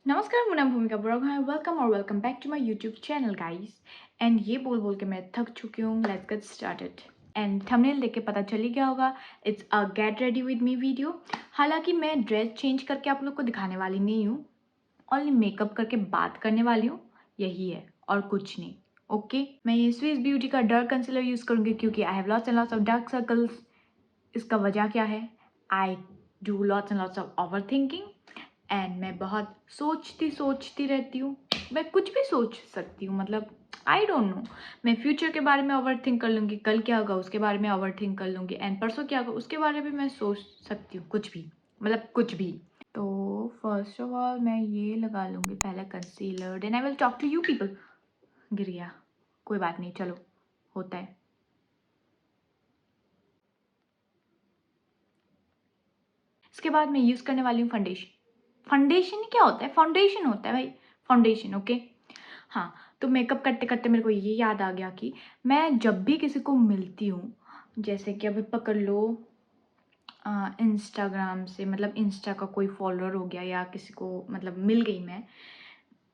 नमस्कार, मेरा नाम भूमिका बुराग है। Welcome back to my YouTube channel guys. And ये बोल बोल के मैं थक चुकी हूँ। Let's get started. And thumbnail देख के पता चल ही गया होगा, it's a get ready with me video. हालांकि मैं ड्रेस चेंज करके आप लोग को दिखाने वाली नहीं हूँ, ओनली मेकअप करके बात करने वाली हूँ। यही है और कुछ नहीं। ओके मैं ये स्विस ब्यूटी का डार्क कंसीलर यूज़ करूँगी क्योंकि I have lots and lots of dark circles. इसका वजह क्या है? I do lots and lots of over thinking and मैं बहुत सोचती रहती हूँ। मैं कुछ भी सोच सकती हूँ, मतलब आई डोंट नो। मैं फ्यूचर के बारे में ओवर थिंक कर लूँगी, कल क्या होगा उसके बारे में ओवर थिंक कर लूँगी, एंड परसों क्या होगा उसके बारे में मैं सोच सकती हूँ। कुछ भी, मतलब कुछ भी। तो फर्स्ट ऑफ ऑल मैं ये लगा लूँगी पहले concealer, then I will talk to you people. गिर गया, कोई बात नहीं, चलो होता है। इसके बाद मैं यूज़ करने वाली हूँ फाउंडेशन। फाउंडेशन क्या होता है? फाउंडेशन होता है भाई, फाउंडेशन। ओके हाँ, तो मेकअप करते करते मेरे को ये याद आ गया कि मैं जब भी किसी को मिलती हूँ, जैसे कि अभी पकड़ लो इंस्टाग्राम से, मतलब इंस्टा का कोई फॉलोअर हो गया या किसी को मतलब मिल गई मैं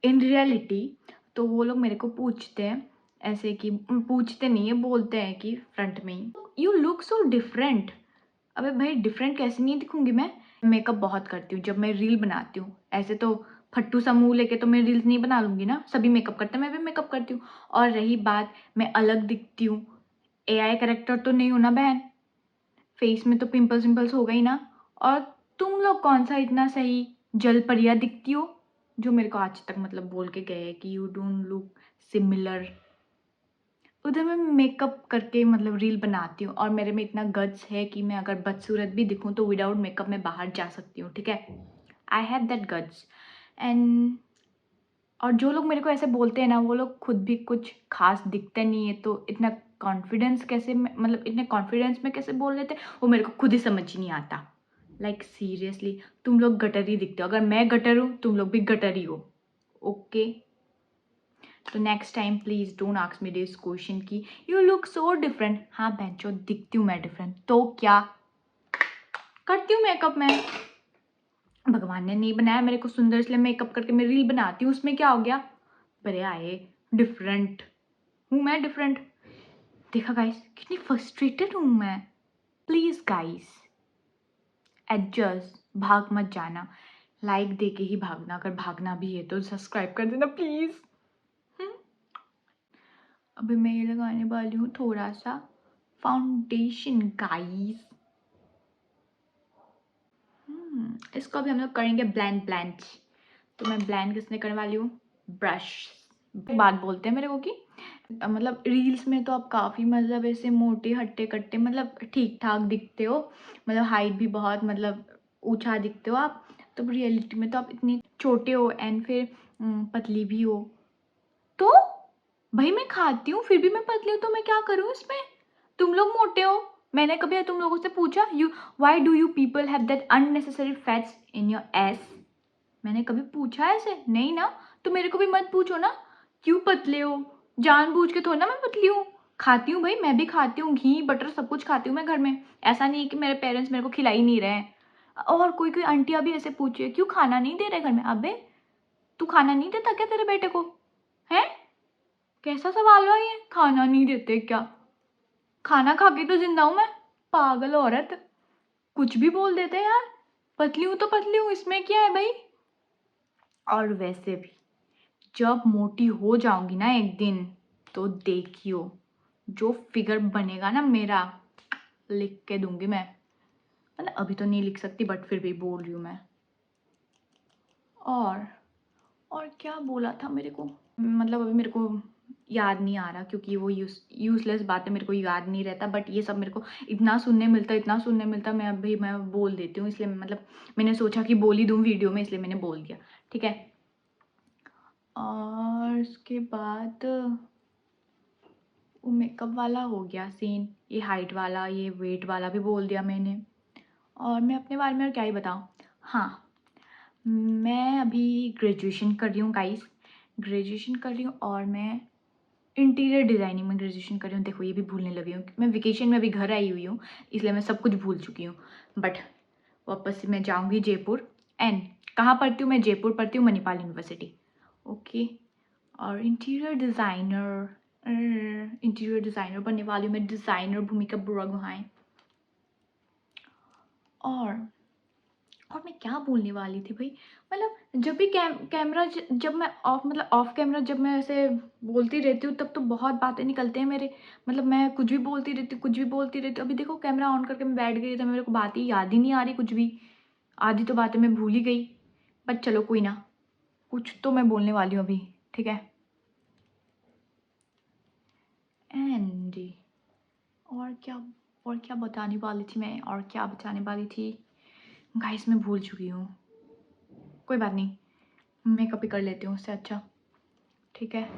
इन रियलिटी, तो वो लोग मेरे को पूछते हैं ऐसे कि पूछते नहीं है, बोलते हैं कि फ्रंट में ही, यू लुक सो डिफरेंट। अबे भाई डिफरेंट कैसे नहीं दिखूंगी मैं? मेकअप बहुत करती हूँ जब मैं रील बनाती हूँ। ऐसे तो फट्टू सा मुंह लेके तो मैं रील्स नहीं बना लूँगी ना। सभी मेकअप करते हैं, मैं भी मेकअप करती हूँ। और रही बात मैं अलग दिखती हूँ, एआई करेक्टर तो नहीं हूँ ना बहन। फेस में तो पिंपल्स विम्पल्स हो गई ना। और तुम लोग कौन सा इतना सही जल परिया दिखती हो, जो मेरे को आज तक मतलब बोल के गए कि यू डोंट लुक सिमिलर। उधर मैं मेकअप करके मतलब रील बनाती हूँ और मेरे में इतना गट्स है कि मैं अगर बदसूरत भी दिखूँ तो विदाउट मेकअप मैं बाहर जा सकती हूँ। ठीक है, I have that guts. And और जो लोग मेरे को ऐसे बोलते हैं ना, वो लोग खुद भी कुछ खास दिखते नहीं है, तो इतना कॉन्फिडेंस कैसे मतलब इतने कॉन्फिडेंस में कैसे बोल लेते, वो मेरे को खुद ही समझ ही नहीं आता। लाइक सीरियसली तुम लोग गटर ही दिखते हो। अगर मैं गटर हूँ, तुम लोग भी गटर ही हो। ओके तो next time please don't ask me this question कि यू लुक सो डिफरेंट। हाँ बेंचो, दिखती हूँ मैं डिफरेंट, तो क्या करती हूँ मेकअप मैं। भगवान ने नहीं बनाया मेरे को सुंदर, इसलिए मेकअप करके मैं रील बनाती हूँ, उसमें क्या हो गया? पर आए डिफरेंट हूँ मैं, डिफरेंट। देखा गाइस कितनी फ्रस्ट्रेटेड हूँ मैं। प्लीज़ गाइस एडजस्ट, भाग मत जाना। लाइक दे के ही भागना, अगर भागना भी है तो सब्सक्राइब कर देना प्लीज़। अभी मैं ये लगाने वाली हूँ थोड़ा सा फाउंडेशन गाइस। इसको अभी हम लोग करेंगे ब्लेंड। तो मैं ब्लेंड किसने करने वाली हूँ? ब्रश। बात बोलते हैं मेरे को कि मतलब रील्स में तो आप काफ़ी मतलब ऐसे मोटे हट्टे कट्टे मतलब ठीक ठाक दिखते हो, मतलब हाइट भी बहुत मतलब ऊंचा दिखते हो आप। तो रियलिटी में तो आप इतने छोटे हो एंड फिर पतली भी हो। तो भाई मैं खाती हूँ फिर भी मैं पतली हूँ, तो मैं क्या करूँ इसमें? तुम लोग मोटे हो, मैंने कभी तुम लोगों से पूछा you why do you people have that unnecessary fats in your S? मैंने कभी पूछा ऐसे? नहीं ना। तो मेरे को भी मत पूछो ना क्यों पतले हो, जानबूझ के थोड़ा ना मैं पतली हूँ। खाती हूँ भाई, मैं भी खाती हूँ, घी बटर सब कुछ खाती हूँ मैं घर में। ऐसा नहीं है कि मेरे पेरेंट्स मेरे को खिला ही नहीं रहे हैं। और कोई कोई आंटियाँ भी ऐसे पूछे क्यों खाना नहीं दे रहे घर में। अबे तू खाना नहीं देता क्या तेरे बेटे को? है कैसा सवाल हुआ ये, खाना नहीं देते क्या? खाना खा के तो जिंदा हूँ मैं, पागल औरत। कुछ भी बोल देते हैं यार। पतली हूँ तो पतली हूँ, इसमें क्या है भाई? और वैसे भी जब मोटी हो जाऊंगी ना एक दिन, तो देखियो जो फिगर बनेगा ना मेरा, लिख के दूंगी मैं। मतलब अभी तो नहीं लिख सकती बट फिर भी बोल रही हूँ मैं। और क्या बोला था मेरे को, मतलब अभी मेरे को याद नहीं आ रहा क्योंकि वो यूजलेस बातें मेरे को याद नहीं रहता। बट ये सब मेरे को इतना सुनने मिलता, मैं बोल देती हूँ। इसलिए मतलब मैंने सोचा कि बोल ही दूँ वीडियो में, इसलिए मैंने बोल दिया। ठीक है, और उसके बाद वो मेकअप वाला हो गया सीन, ये हाइट वाला ये वेट वाला भी बोल दिया मैंने। और मैं अपने बारे में और क्या ही बताऊँ। हाँ, मैं अभी ग्रेजुएशन कर रही हूँ गाइस, ग्रेजुएशन कर रही हूँ और मैं इंटीरियर डिज़ाइनिंग में ग्रेजुएशन कर रही हूँ। देखो ये भी भूलने लगी हूँ, मैं वेकेशन में अभी घर आई हुई हूँ, इसलिए मैं सब कुछ भूल चुकी हूँ। बट वापस से मैं जाऊँगी जयपुर एंड कहाँ पढ़ती हूँ मैं? जयपुर पढ़ती हूँ, मणिपाल यूनिवर्सिटी। ओके। और इंटीरियर डिज़ाइनर बनने वाली हूँ मैं, डिज़ाइनर भूमिका बुरागोहाई। और मैं क्या बोलने वाली थी भाई? मतलब जब भी कैमरा जब मैं ऑफ कैमरा जब मैं ऐसे बोलती रहती हूँ तब तो बहुत बातें निकलते हैं मेरे। मतलब मैं कुछ भी बोलती रहती हूँ, कुछ भी बोलती रहती हूँ। अभी देखो कैमरा ऑन करके मैं बैठ गई तो मेरे को बातें याद ही नहीं आ रही कुछ भी। आधी तो बातें मैं भूल ही गई। बट चलो कोई ना, कुछ तो मैं बोलने वाली हूँ अभी, ठीक है। एंड और क्या बताने वाली थी मैं? और क्या बताने वाली थी गाइस? मैं भूल चुकी हूँ। कोई बात नहीं, मैं कॉपी कर लेती हूँ उससे अच्छा, ठीक है।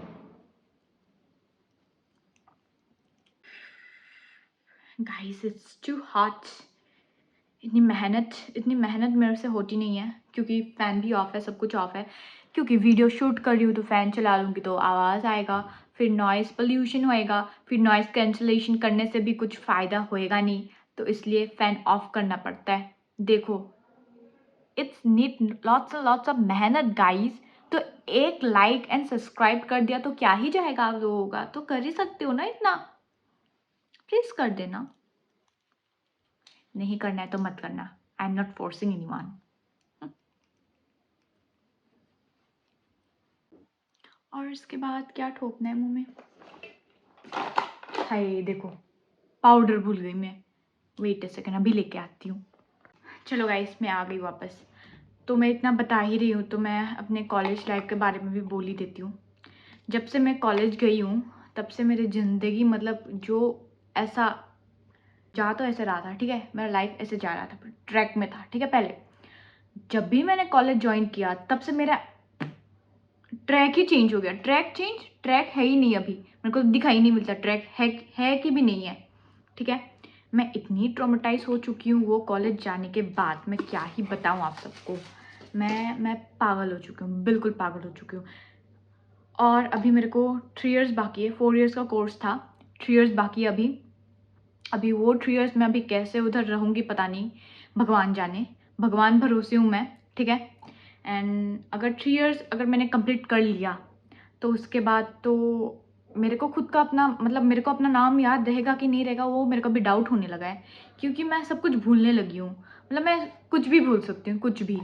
Guys it's too hot. इतनी मेहनत मेरे से होती नहीं है क्योंकि फ़ैन भी ऑफ है, सब कुछ ऑफ है। क्योंकि वीडियो शूट कर रही हूँ तो फ़ैन चला लूँगी तो आवाज़ आएगा, फिर नॉइज़ पोल्यूशन होएगा, फिर नॉइज़ कैंसलेशन करने से भी कुछ फ़ायदा होएगा नहीं, तो इसलिए फ़ैन ऑफ करना पड़ता है। देखो, it's need lots and lots of मेहनत गाइस। तो एक लाइक एंड सब्सक्राइब कर दिया तो क्या ही जाएगा आप लोगों का? तो कर ही सकते हो ना इतना, प्लीज़ कर देना। नहीं करना है तो मत करना। I am not forcing anyone. और इसके बाद क्या ठोकना है मुंह में? हाय देखो, पाउडर भूल गई मैं। वेट अ सेकंड, अभी लेके आती हूँ। चलो गाइस, मैं आ गई वापस। तो मैं इतना बता ही रही हूँ तो मैं अपने कॉलेज लाइफ के बारे में भी बोल ही देती हूँ। जब से मैं कॉलेज गई हूँ तब से मेरी ज़िंदगी मतलब जो ऐसा जा तो ऐसे रहा था, ठीक है। मेरा लाइफ ऐसे जा रहा था, ट्रैक में था, ठीक है। पहले जब भी मैंने कॉलेज ज्वाइन किया तब से मेरा ट्रैक ही चेंज हो गया। ट्रैक है ही नहीं अभी, मेरे को दिखाई नहीं मिलता ट्रैक है कि भी नहीं है, ठीक है। मैं इतनी ट्रॉमेटाइज हो चुकी हूँ वो कॉलेज जाने के बाद, मैं क्या ही बताऊँ आप सबको। मैं पागल हो चुकी हूँ, बिल्कुल पागल हो चुकी हूँ। और अभी मेरे को 3 इयर्स बाकी है, 4 इयर्स का कोर्स था, 3 इयर्स बाकी है अभी वो 3 इयर्स में अभी कैसे उधर रहूँगी पता नहीं, भगवान जाने। भगवान भरोसे हूँ मैं, ठीक है। एंड अगर 3 इयर्स अगर मैंने कंप्लीट कर लिया तो उसके बाद तो मेरे को खुद का अपना मतलब मेरे को अपना नाम याद रहेगा कि नहीं रहेगा वो मेरे को भी डाउट होने लगा है। क्योंकि मैं सब कुछ भूलने लगी हूँ, मतलब मैं कुछ भी भूल सकती हूँ, कुछ भी।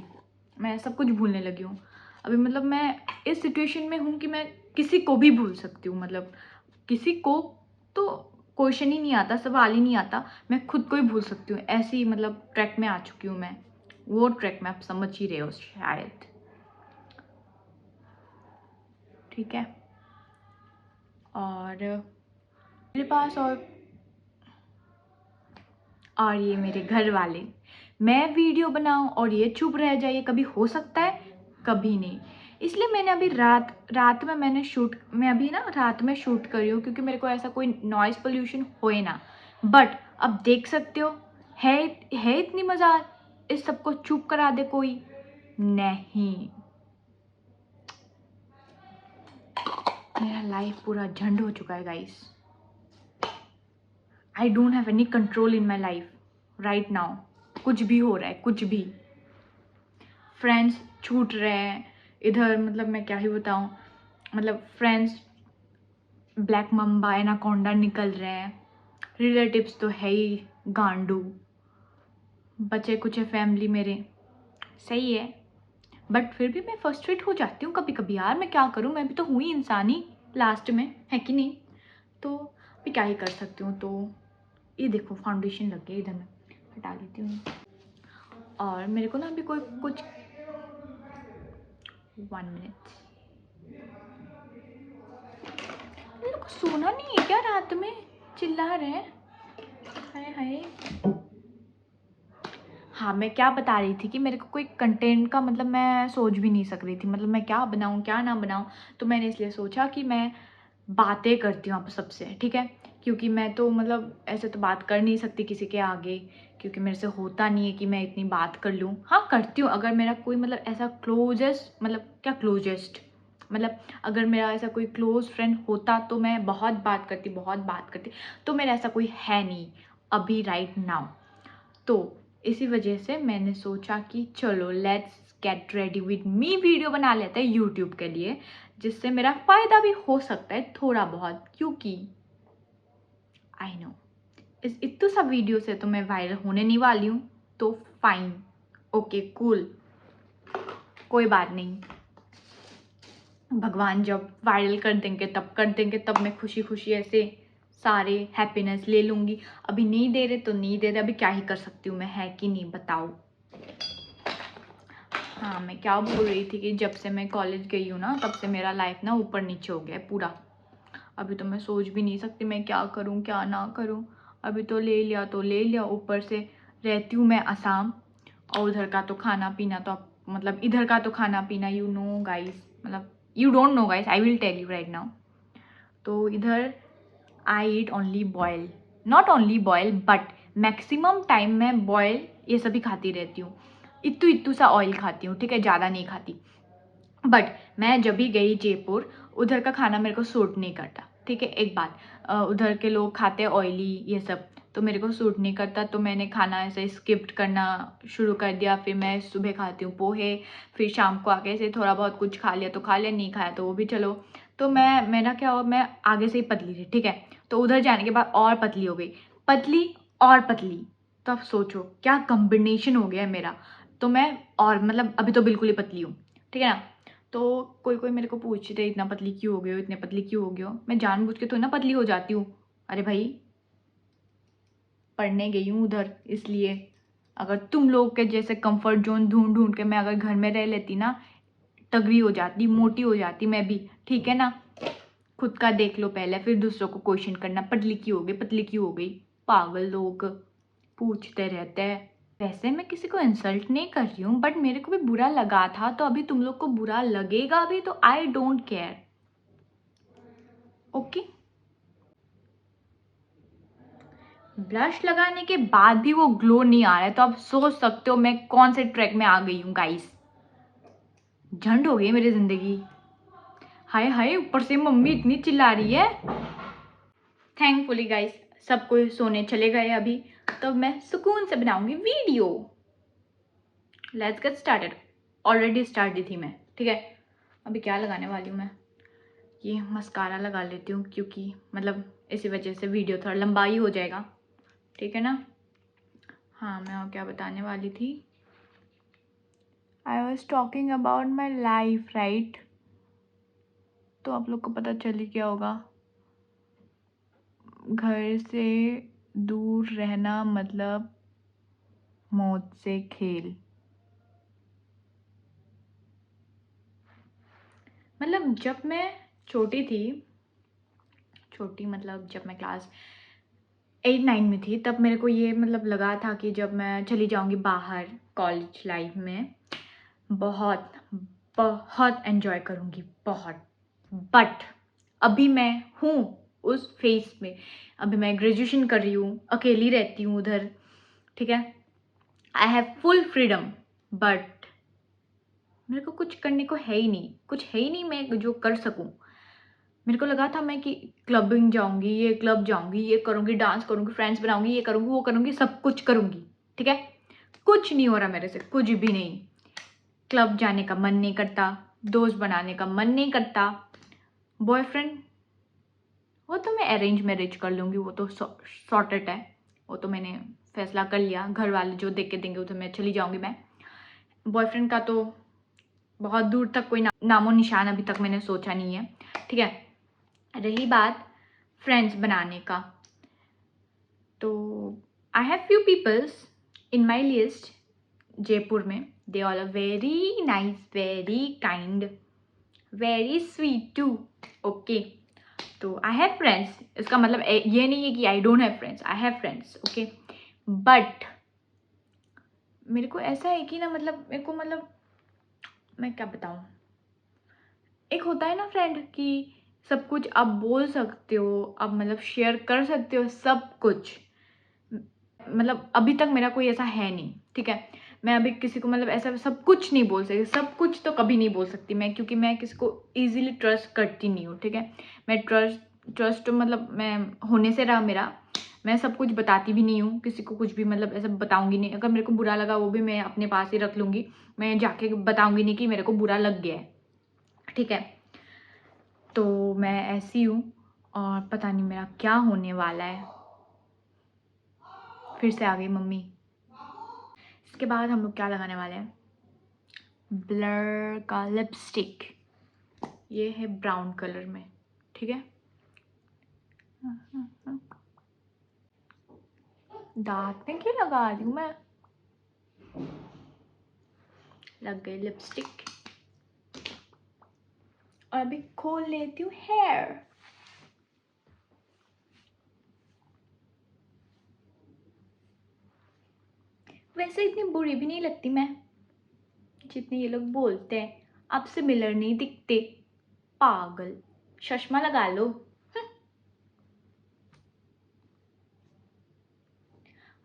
मैं सब कुछ भूलने लगी हूँ अभी। मतलब मैं इस सिचुएशन में हूँ कि मैं किसी को भी भूल सकती हूँ। मतलब किसी को तो क्वेश्चन ही नहीं आता, सवाल ही नहीं आता, मैं खुद को ही भूल सकती हूँ। ऐसी मतलब ट्रैक में आ चुकी हूँ मैं। वो ट्रैक में आप समझ ही रहे हो शायद, ठीक है। और मेरे पास और ये मेरे घर वाले, मैं वीडियो बनाऊं और ये चुप रह जाए, कभी हो सकता है? कभी नहीं। इसलिए मैंने अभी रात में मैं अभी ना रात में शूट कर रही हूँ क्योंकि मेरे को ऐसा कोई नॉइज़ पोल्यूशन होए ना। बट अब देख सकते हो, है इतनी मजा इस सबको चुप करा दे कोई? नहीं। मेरा लाइफ पूरा झंड हो चुका है guys. I don't have any control in my life right now. कुछ भी हो रहा है, कुछ भी। फ्रेंड्स छूट रहे हैं इधर, मतलब मैं क्या ही बताऊँ। मतलब फ्रेंड्स ब्लैक मम्बा एनाकोंडा निकल रहे हैं, रिलेटिव्स तो है ही गांडू, बचे कुछ फैमिली मेरे सही है। बट फिर भी मैं फ्रस्ट्रेट हो जाती हूँ कभी कभी यार। मैं क्या करूँ, मैं भी तो हुई इंसान ही लास्ट में, है कि नहीं? तो मैं क्या ही कर सकती हूँ। तो ये देखो फाउंडेशन लग गया, इधर मैं हटा लेती हूँ। और मेरे को ना अभी कोई कुछ 1 मिनट, मेरे को सोना नहीं है क्या? रात में चिल्ला रहे हैं, हाय हाय। हाँ, मैं क्या बता रही थी कि मेरे को कोई कंटेंट का मतलब मैं सोच भी नहीं सक रही थी, मतलब मैं क्या बनाऊँ क्या ना बनाऊँ। तो मैंने इसलिए सोचा कि मैं बातें करती हूँ आप सबसे, ठीक है। क्योंकि मैं तो मतलब ऐसे तो बात कर नहीं सकती किसी के आगे, क्योंकि मेरे से होता नहीं है कि मैं इतनी बात कर लूँ। हाँ करती हूँ, अगर मेरा कोई मतलब ऐसा क्लोजेस्ट मतलब क्या क्लोजेस्ट मतलब अगर मेरा ऐसा कोई क्लोज फ्रेंड होता तो मैं बहुत बात करती। तो मेरा ऐसा कोई है नहीं अभी राइट नाउ। तो इसी वजह से मैंने सोचा कि चलो let's get ready with me video बना लेते हैं यूट्यूब के लिए, जिससे मेरा फ़ायदा भी हो सकता है थोड़ा बहुत, क्योंकि आई नो इस इतने सब वीडियो से तो मैं वायरल होने नहीं वाली हूँ, तो फाइन, ओके कूल, कोई बात नहीं। भगवान जब वायरल कर देंगे तब मैं खुशी खुशी ऐसे सारे हैप्पीनेस ले लूँगी। अभी नहीं दे रहे तो नहीं दे रहे, अभी क्या ही कर सकती हूँ मैं, है कि नहीं बताओ। हाँ, मैं क्या बोल रही थी कि जब से मैं कॉलेज गई हूँ ना, तब से मेरा लाइफ ना ऊपर नीचे हो गया है पूरा। अभी तो मैं सोच भी नहीं सकती मैं क्या करूँ क्या ना करूँ। अभी तो ले लिया तो ले लिया, ऊपर से रहती हूँ मैं असम, और उधर का तो खाना पीना तो मतलब इधर का तो खाना पीना यू नो गाइस, मतलब you don't know guys, I will tell you right now. तो इधर I eat only boil, not only boil but maximum time मैं बॉयल ये सभी खाती रहती हूँ। इतू इतू सा ऑयल खाती हूँ, ठीक है, ज़्यादा नहीं खाती। बट मैं जब भी गई जयपुर, उधर का खाना मेरे को सूट नहीं करता, ठीक है। एक बात, उधर के लोग खाते हैं ऑयली ये सब, तो मेरे को सूट नहीं करता, तो मैंने खाना ऐसे स्किप करना शुरू कर दिया। फिर मैं सुबह खाती हूँ पोहे, फिर शाम को आके से थोड़ा बहुत कुछ खा लिया तो खा लिया, नहीं खाया तो वो भी चलो। तो मेरा क्या हुआ, मैं आगे से ही पतली थी, ठीक है, तो उधर जाने के बाद और पतली हो गई, पतली और पतली। तो अब सोचो क्या कॉम्बिनेशन हो गया है मेरा। तो मैं और मतलब अभी तो बिल्कुल ही पतली हूँ, ठीक है ना। तो कोई कोई मेरे को पूछते इतना पतली क्यों हो गए हो, इतने पतली क्यों हो गए हो। मैं जानबूझ के तो ना पतली हो जाती हूँ। अरे भाई, पढ़ने गई हूँ उधर इसलिए। अगर तुम लोग के जैसे कंफर्ट जोन ढूंढ ढूंढ के मैं अगर घर में रह लेती ना, तगड़ी हो जाती, मोटी हो जाती मैं भी, ठीक है ना। खुद का देख लो पहले, फिर दूसरों को क्वेश्चन करना पतली क्यों हो गई, पतली क्यों हो गई। पागल लोग पूछते रहते हैं। वैसे मैं किसी को इंसल्ट नहीं कर रही हूँ, बट मेरे को भी बुरा लगा था, तो अभी तुम लोग को बुरा लगेगा भी, तो I don't care, okay. Blush लगाने के बाद भी वो ग्लो नहीं आ रहा है, तो आप सोच सकते हो मैं कौन से ट्रैक में आ गई हूँ गाइस। झंड हो गई मेरी जिंदगी। हाय हाय, ऊपर से मम्मी इतनी चिल्ला रही है। थैंकफुली गाइस सब कोई सोने चले गए अभी, तो मैं सुकून से बनाऊंगी video. Let's get started. Already start the थी मैं, ठीक है। अभी क्या लगाने वाली हूँ मैं, ये मस्कारा लगा लेती हूँ, क्योंकि मतलब इसी वजह से वीडियो थोड़ा लंबा ही हो जाएगा, ठीक है ना। हाँ, मैं और क्या बताने वाली थी, I was talking about my life right. तो आप लोग को पता चल ही गया होगा, घर से दूर रहना मतलब मौत से खेल। मतलब जब मैं छोटी थी, छोटी मतलब जब मैं क्लास 8-9 में थी, तब मेरे को ये मतलब लगा था कि जब मैं चली जाऊंगी बाहर कॉलेज लाइफ में, बहुत बहुत एंजॉय करूंगी, बहुत। बट अभी मैं हूँ उस फेज में, अभी मैं ग्रेजुएशन कर रही हूँ, अकेली रहती हूँ उधर, ठीक है। I have full freedom, but मेरे को कुछ करने को है ही नहीं, कुछ है ही नहीं मैं जो कर सकूँ। मेरे को लगा था मैं कि क्लबिंग जाऊंगी, ये क्लब जाऊंगी, ये करूंगी, डांस करूंगी, फ्रेंड्स बनाऊंगी, ये करूंगी, वो करूंगी, सब कुछ करूंगी, ठीक है। कुछ नहीं हो रहा मेरे से, कुछ भी नहीं। क्लब जाने का मन नहीं करता, दोस्त बनाने का मन नहीं करता, बॉयफ्रेंड वो तो मैं अरेंज मैरिज कर लूँगी, वो तो सॉर्टेड है, वो तो मैंने फैसला कर लिया। घर वाले जो देख के देंगे उधर मैं चली जाऊँगी मैं। बॉयफ्रेंड का तो बहुत दूर तक कोई नामो निशान अभी तक मैंने सोचा नहीं है, ठीक है। रही बात फ्रेंड्स बनाने का, तो I have few peoples in my list Jaipur में, they all are very nice, very kind, very sweet too, okay. तो आई हैव फ्रेंड्स, इसका मतलब ये नहीं है कि I don't have friends, I have friends, okay. But मेरे को ऐसा है कि ना, मतलब मेरे को मतलब मैं क्या बताऊँ, एक होता है ना फ्रेंड कि सब कुछ आप बोल सकते हो, आप मतलब शेयर कर सकते हो सब कुछ। मतलब अभी तक मेरा कोई ऐसा है नहीं, ठीक है। मैं अभी किसी को मतलब ऐसा सब कुछ नहीं बोल सकती, सब कुछ तो कभी नहीं बोल सकती मैं, क्योंकि मैं किसी को ईजिली ट्रस्ट करती नहीं हूँ, ठीक है। मैं ट्रस्ट मतलब मैं होने से रहा मेरा, मैं सब कुछ बताती भी नहीं हूँ किसी को, कुछ भी मतलब ऐसा बताऊँगी नहीं। अगर मेरे को बुरा लगा वो भी मैं अपने पास ही रख लूँगी, मैं जाके बताऊँगी नहीं कि मेरे को बुरा लग गया है, ठीक है। तो मैं ऐसी हूँ और पता नहीं मेरा क्या होने वाला है। फिर से आ गई मम्मी। इसके बाद हम लोग क्या लगाने वाले हैं, ब्लर का लिपस्टिक। ये है ब्राउन कलर में, ठीक है। दांत में क्यों लगा रही हूँ मैं, लग गई लिपस्टिक। और अभी खोल लेती हूँ हेयर। वैसे इतनी बुरी भी नहीं लगती मैं जितनी ये लोग बोलते हैं। आपसे मिलर नहीं दिखते, पागल, चश्मा लगा लो।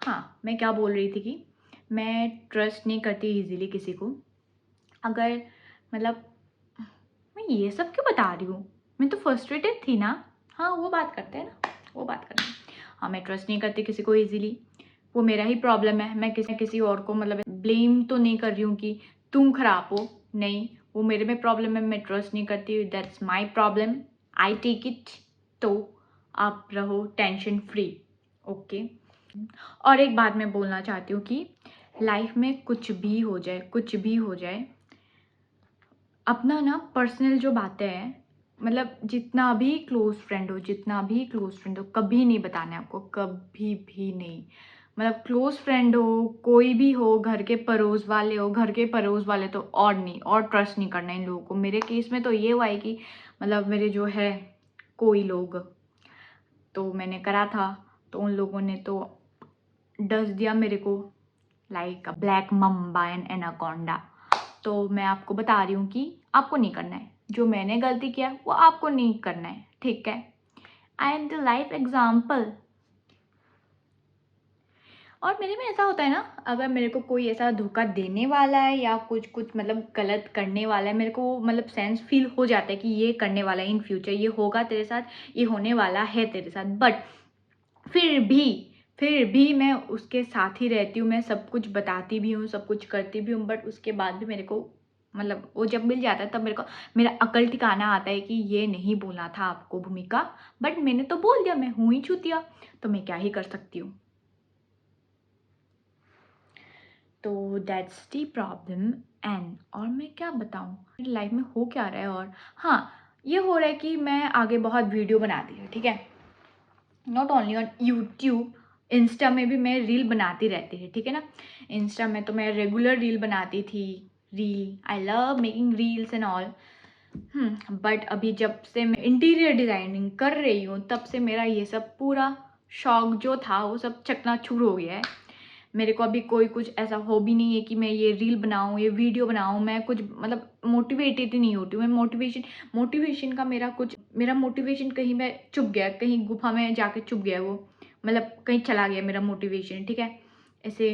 हाँ, मैं क्या बोल रही थी कि मैं ट्रस्ट नहीं करती इजीली किसी को। अगर मतलब मैं ये सब क्यों बता रही हूँ, मैं तो फ्रस्ट्रेटेड थी ना। हाँ, वो बात करते हैं ना, वो बात करते हैं। हाँ, मैं ट्रस्ट नहीं करती किसी को इजीली, वो मेरा ही प्रॉब्लम है। मैं किसी और को मतलब ब्लेम तो नहीं कर रही हूँ कि तुम खराब हो, नहीं, वो मेरे में प्रॉब्लम है, मैं ट्रस्ट नहीं करती, that's my problem, I take it. तो आप रहो टेंशन फ्री, ओके। और एक बात मैं बोलना चाहती हूँ कि लाइफ में कुछ भी हो जाए, कुछ भी हो जाए, अपना ना पर्सनल जो बातें हैं, मतलब जितना भी क्लोज फ्रेंड हो, जितना भी क्लोज फ्रेंड हो, कभी नहीं बताना है आपको, कभी भी नहीं। मतलब क्लोज फ्रेंड हो, कोई भी हो, घर के पड़ोस वाले हो, घर के पड़ोस वाले तो और नहीं, और ट्रस्ट नहीं करना इन लोगों को। मेरे केस में तो ये हुआ है कि मतलब मेरे जो है कोई लोग, तो मैंने करा था, तो उन लोगों ने तो डस दिया मेरे को like black Mamba and anaconda. तो मैं आपको बता रही हूँ कि आपको नहीं करना है, जो मैंने गलती किया वो आपको नहीं करना है, ठीक है। I am the life example. और मेरे में ऐसा होता है ना, अगर मेरे को कोई ऐसा धोखा देने वाला है या कुछ कुछ मतलब गलत करने वाला है, मेरे को मतलब सेंस फील हो जाता है कि ये करने वाला है इन फ्यूचर, ये होगा तेरे साथ, ये होने वाला है तेरे साथ, बट फिर भी मैं उसके साथ ही रहती हूँ, मैं सब कुछ बताती भी हूँ, सब कुछ करती भी हूँ, बट उसके बाद भी मेरे को मतलब वो जब मिल जाता है तब मेरे को मेरा अकल ठिकाना आता है कि ये नहीं बोलना था आपको भूमिका, बट मैंने तो बोल दिया, मैं हूँ ही चूतिया, तो मैं क्या ही कर सकती हूँ। तो दैट्स दी प्रॉब्लम। एंड और मैं क्या बताऊँ मेरी लाइफ में हो क्या रहा है। और हाँ, ये हो रहा है कि मैं आगे बहुत वीडियो बनाती हूँ, ठीक है, not only on YouTube, Insta में भी मैं रील बनाती रहती थी, ठीक है ना। इंस्टा में तो मैं रेगुलर रील बनाती थी, reel, I love making reels and all. But अभी जब से मैं इंटीरियर डिज़ाइनिंग कर रही हूँ तब से मेरा ये सब पूरा शौक जो था वो सब चकनाचूर हो गया है। मेरे को अभी कोई कुछ ऐसा हॉबी नहीं है कि मैं ये रील बनाऊँ, ये वीडियो बनाऊँ, मैं कुछ मतलब मोटिवेटेड ही नहीं होती हूँ मैं। मोटिवेशन का मेरा मोटिवेशन कहीं मैं चुप गया, कहीं गुफा में जाके चुप गया, वो मतलब कहीं चला गया मेरा मोटिवेशन, ठीक है। ऐसे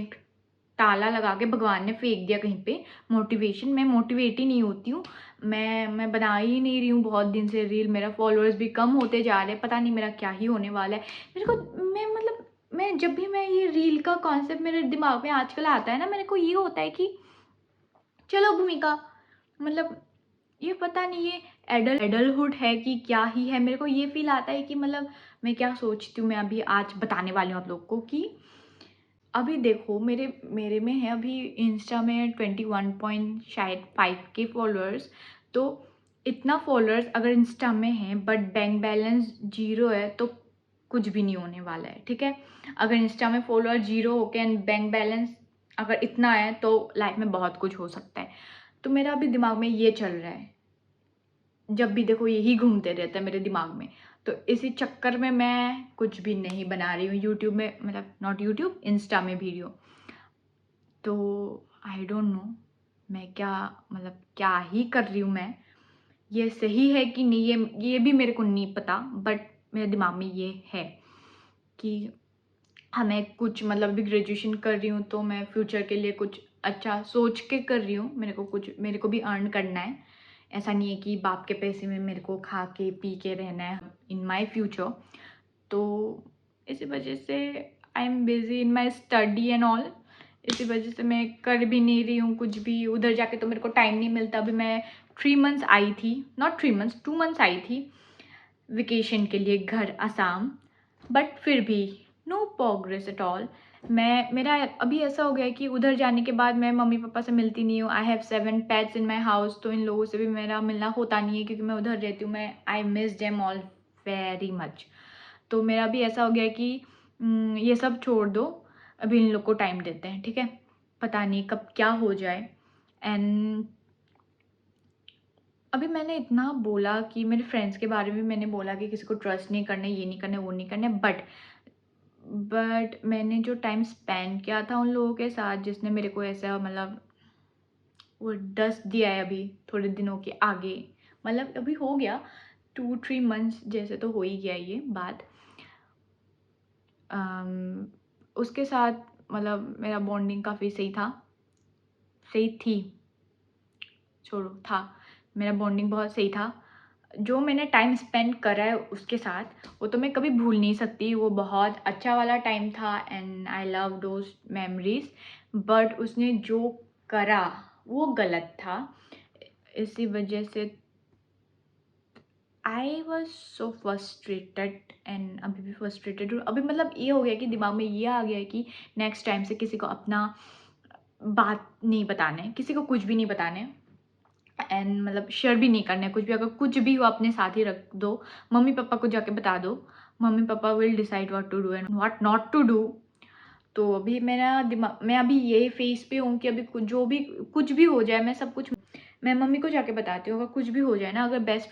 ताला लगा के भगवान ने फेंक दिया कहीं पे मोटिवेशन। मैं मोटिवेट ही नहीं होती हूँ। मैं बना ही नहीं रही हूँ बहुत दिन से रील, मेरा फॉलोअर्स भी कम होते जा रहे हैं, पता नहीं मेरा क्या ही होने वाला है। मेरे को मैं जब भी मैं ये रील का कॉन्सेप्ट मेरे दिमाग में आजकल आता है ना, मेरे को ये होता है कि चलो भूमिका, मतलब ये पता नहीं ये एडल्टहुड है कि क्या ही है। मेरे को ये फील आता है कि मतलब मैं क्या सोचती हूँ, मैं अभी आज बताने वाली हूँ आप लोग को कि अभी देखो मेरे मेरे में है अभी इंस्टा में 21 पॉइंट शायद 5 के फॉलोअर्स। तो इतना फॉलोअर्स अगर इंस्टा में है बट बैंक बैलेंस 0 है तो कुछ भी नहीं होने वाला है, ठीक है। अगर इंस्टा में फॉलोअर 0 होके एंड बैंक बैलेंस अगर इतना है तो लाइफ में बहुत कुछ हो सकता है। तो मेरा अभी दिमाग में ये चल रहा है, जब भी देखो यही घूमते रहता है मेरे दिमाग में। तो इसी चक्कर में मैं कुछ भी नहीं बना रही हूँ यूट्यूब में, मतलब नॉट यूट्यूब, इंस्टा में वीडियो। तो आई डोंट नो मैं क्या मतलब क्या ही कर रही हूँ मैं, ये सही है कि नहीं ये भी मेरे को नहीं पता, बट मेरे दिमाग में ये है कि हमें कुछ मतलब अभी ग्रेजुएशन कर रही हूँ तो मैं फ्यूचर के लिए कुछ अच्छा सोच के कर रही हूँ। मेरे को भी अर्न करना है, ऐसा नहीं है कि बाप के पैसे में मेरे को खा के पी के रहना है इन माय फ्यूचर। तो इसी वजह से I am busy in my study and all. इसी वजह से मैं कर भी नहीं रही हूँ कुछ भी। उधर जाके तो मेरे को टाइम नहीं मिलता। अभी मैं 3 मंथ्स आई थी, नॉट 3 मंथ्स, 2 मंथ्स आई थी वेकेशन के लिए घर असम, बट फिर भी नो प्रोग्रेस एट ऑल। मेरा अभी ऐसा हो गया है कि उधर जाने के बाद मैं मम्मी पापा से मिलती नहीं हूँ। I have 7 pets in my house, तो इन लोगों से भी मेरा मिलना होता नहीं है क्योंकि मैं उधर रहती हूँ। मैं I miss them all very much. तो मेरा भी ऐसा हो गया है कि ये सब छोड़ दो, अभी इन लोग को टाइम देते हैं, ठीक है। पता नहीं कब क्या हो जाए। एंड अभी मैंने इतना बोला कि मेरे फ्रेंड्स के बारे में मैंने बोला कि किसी को ट्रस्ट नहीं करना, ये नहीं करना, वो नहीं करना, बट मैंने जो टाइम स्पेंड किया था उन लोगों के साथ जिसने मेरे को ऐसा मतलब वो डस दिया है अभी थोड़े दिनों के आगे, मतलब अभी हो गया 2-3 मंथ्स जैसे तो हो ही गया ये बात। उसके साथ मतलब मेरा बॉन्डिंग काफ़ी सही था, सही थी, छोड़ो था, मेरा बॉन्डिंग बहुत सही था। जो मैंने टाइम स्पेंड करा है उसके साथ वो तो मैं कभी भूल नहीं सकती। वो बहुत अच्छा वाला टाइम था and I love those memories. But उसने जो करा वो गलत था। इसी वजह से I was so frustrated and अभी भी फ्रस्ट्रेटेड हूँ। अभी मतलब ये हो गया कि दिमाग में ये आ गया है कि नेक्स्ट टाइम से किसी को अपना बात नहीं बताना है, किसी को कुछ भी नहीं बताना है एंड मतलब शेयर भी नहीं करना है कुछ भी। अगर कुछ भी हो अपने साथ ही रख दो, मम्मी पापा को जाके बता दो, mummy papa will decide what to do and what not to do. तो अभी मेरा दिमाग, मैं अभी ये फेज पे हूँ कि अभी जो भी कुछ भी हो जाए मैं सब कुछ मैं मम्मी को जाके बताती हूँ। अगर कुछ भी हो जाए ना, अगर बेस्ट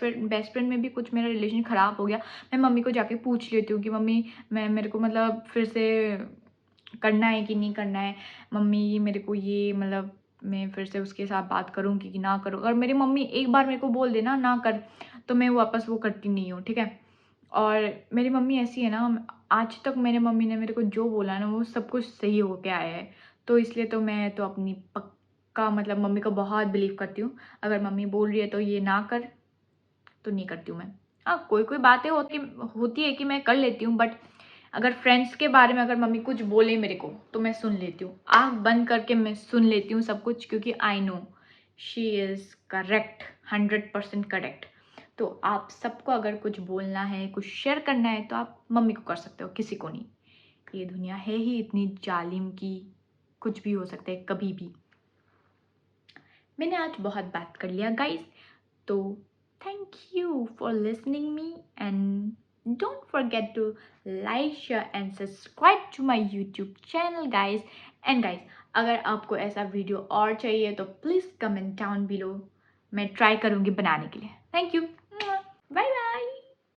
फ्रेंड में भी कुछ मेरा रिलेशन ख़राब हो गया, मैं मम्मी को जाके पूछ लेती हूँ कि मम्मी मैं मेरे को मतलब फिर से करना है कि नहीं करना है। मम्मी मेरे को ये मतलब मैं फिर से उसके साथ बात करूँ कि ना करूँ। अगर मेरी मम्मी एक बार मेरे को बोल देना ना कर, तो मैं वापस वो करती नहीं हूँ, ठीक है। और मेरी मम्मी ऐसी है ना, आज तक मेरे मम्मी ने मेरे को जो बोला ना वो सब कुछ सही होके आया है। तो इसलिए तो मैं तो अपनी पक्का मतलब मम्मी को बहुत बिलीव करती हूँ। अगर मम्मी बोल रही है तो ये ना कर, तो नहीं करती हूँ मैं। हाँ, कोई-कोई बातें होती है कि मैं कर लेती हूँ, बट अगर फ्रेंड्स के बारे में अगर मम्मी कुछ बोले मेरे को, तो मैं सुन लेती हूँ। आँख बंद करके मैं सुन लेती हूँ सब कुछ, क्योंकि I know she is correct, 100% correct. तो आप सबको अगर कुछ बोलना है, कुछ शेयर करना है, तो आप मम्मी को कर सकते हो, किसी को नहीं। ये दुनिया है ही इतनी जालिम कि कुछ भी हो सकता है कभी भी। मैंने आज बहुत बात कर लिया गाइस, तो thank you for listening me and don't forget to like, share and subscribe to my YouTube channel guys. And guys, अगर आपको ऐसा वीडियो और चाहिए तो प्लीज़ कमेंट डाउन बिलो, मैं ट्राई करूँगी बनाने के लिए। Thank you.